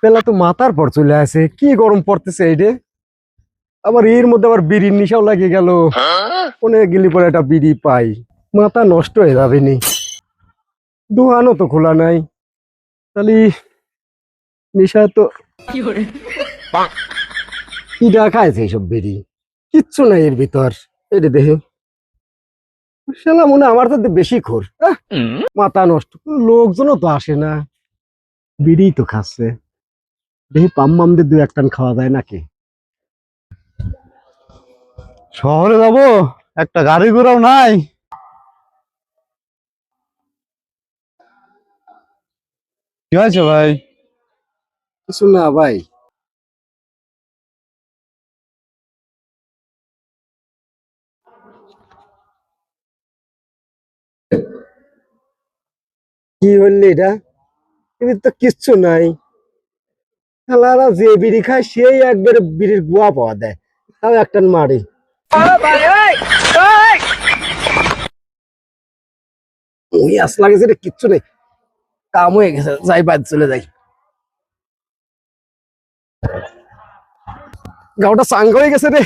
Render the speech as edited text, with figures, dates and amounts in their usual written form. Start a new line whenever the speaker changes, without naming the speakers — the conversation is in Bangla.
বেলা তো মাথার পর চলে আসে, কি গরম পড়তেছে এইটে। আবার এর মধ্যে আবার বিড়ির নিশাও লাগে গেল। অনেক গেলি পরে একটা বিড়ি পাই, মাথা নষ্ট হয়ে যাবে নি। দোকানও তো খোলা নাই, তাহলে নিশা তো কিডা খাইছে এইসব বিড়ি? কিচ্ছু নাই এর ভিতর। এটা দেখে শালা মনে হয় আমার তো বেশি খোর। মাথা নষ্ট, লোকজনও তো আসে না, বিড়ি তো খাচ্ছে। দেখি পাম্মামদের দু এক টান খাওয়া যায় নাকি।
শহরে যাব, একটা গাড়ি ঘোড়াও নাই। কি হয়েছে ভাই?
কিছু না ভাই। কি হইলে এটা? এর তো কিচ্ছু নাই। শালারা যে বিড়ি খায় সেই একবারে বিড়ির গুয়া পাওয়া দেয়, তাও একটা মারি। ওই আস লাগেছে রে, কিচ্ছু নেই, কাম হয়ে গেছে, যাই বাদ চলে যাই। গাওটা চাঙ্গ হয়ে গেছে রে।